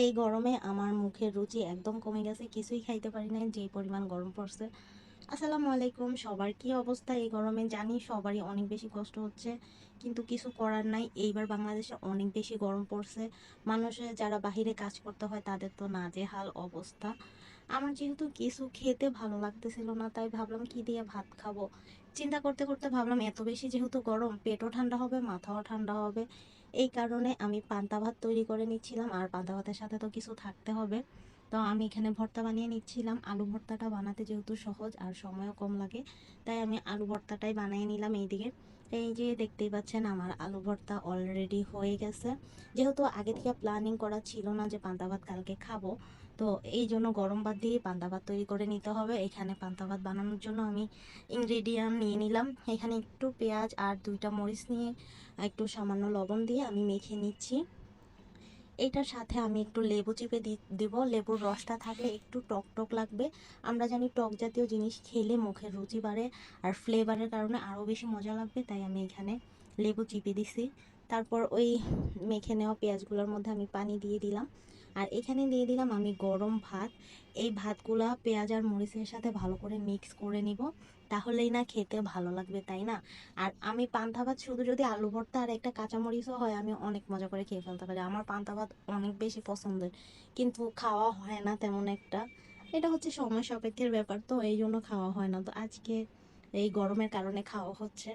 এই গরমে আমার মুখের রুচি একদম কমে গেছে, কিছুই খাইতে পারি না, যে পরিমাণ গরম পড়ছে। আসসালামু আলাইকুম, সবার কি অবস্থা এই গরমে? জানি সবারই অনেক বেশি কষ্ট হচ্ছে, কিন্তু কিছু করার নাই। এইবার বাংলাদেশে অনেক বেশি গরম পড়ছে। মানুষের যারা বাহিরে কাজ করতে হয় তাদের তো নাজেহাল অবস্থা। আমার যেহেতু কিছু খেতে ভালো লাগতেছিল না, তাই ভাবলাম কি দিয়ে ভাত খাবো। চিন্তা করতে করতে ভাবলাম এত বেশি যেহেতু গরম, পেটও ঠান্ডা হবে, মাথাও ঠান্ডা হবে। এই কারণে আমি পান্তা ভাত তৈরি করে নিচ্ছিলাম, আর পান্তা ভাতের সাথে তো কিছু থাকতে হবে। তো আমি এখানে ভর্তা বানিয়ে নিচ্ছিলাম। আলু ভর্তাটা বানাতে যেহেতু সহজ আর সময়ও কম লাগে, তাই আমি আলু ভর্তাটাই বানিয়ে নিলাম এইদিকে। এই যে দেখতেই পাচ্ছেন আমার আলু ভর্তা অলরেডি হয়ে গেছে। যেহেতু আগে থেকে প্ল্যানিং করা ছিল না যে পান্তা ভাত কালকে খাবো, তো এই জন্য গরম ভাত দিয়ে পান্তা ভাত তৈরি করে নিতে হবে। এখানে পান্তা ভাত বানানোর জন্য আমি ইনগ্রেডিয়েন্ট নিয়ে নিলাম। এখানে একটু পেঁয়াজ আর দুইটা মরিচ নিয়ে একটু সামান্য লবণ দিয়ে আমি মেখে নিচ্ছি। এটার সাথে আমি একটু লেবু চিপে দিব। লেবুর রসটা থাকলে একটু টক টক লাগবে। আমরা জানি টক জাতীয় জিনিস খেলে মুখের রুচি বাড়ে, আর ফ্লেভারের কারণে আরও বেশি মজা লাগবে, তাই আমি এখানে লেবু চিপে দিছি। তারপর ওই মেখে নেওয়া পেঁয়াজগুলোর মধ্যে আমি পানি দিয়ে দিলাম, আর এখানে দিয়ে দিলাম আমি গরম ভাত। এই ভাতগুলা পেঁয়াজ আর মরিচের সাথে ভালো করে মিক্স করে নিব, তাহলেই না খেতে ভালো লাগবে, তাই না? আর আমি পান্তা ভাত শুধু যদি আলু ভর্তা আর একটা কাঁচামরিচও হয়, আমি অনেক মজা করে খেয়ে ফেলতে পারি। আমার পান্তা ভাত অনেক বেশি পছন্দের, কিন্তু খাওয়া হয় না তেমন একটা। এটা হচ্ছে সময় সাপেক্ষের ব্যাপার, তো এই জন্য খাওয়া হয় না। তো আজকে এই গরমের কারণে খাওয়া হচ্ছে।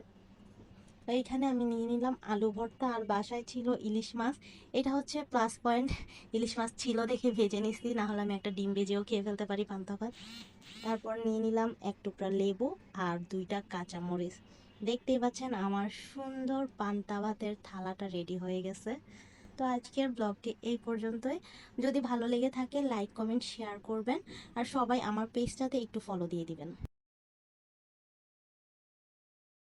তো এইখানে আমি নিয়ে নিলাম আলু ভর্তা, আর বাসায় ছিল ইলিশ মাছ। এটা হচ্ছে প্লাস পয়েন্ট, ইলিশ মাছ ছিল দেখে ভেজে নিছি, না হলে আমি একটা ডিম ভেজেও খেয়ে ফেলতে পারি পান্তা ভাত। তারপর নিয়ে নিলাম এক টুকরা লেবু আর দুইটা কাঁচা মরিচ। দেখতেই পাচ্ছেন আমার সুন্দর পান্তা ভাতের থালাটা রেডি হয়ে গেছে। তো আজকের ব্লগটি এই পর্যন্তই। যদি ভালো লেগে থাকে লাইক কমেন্ট শেয়ার করবেন, আর সবাই আমার পেজটাতে একটু ফলো দিয়ে দিবেন।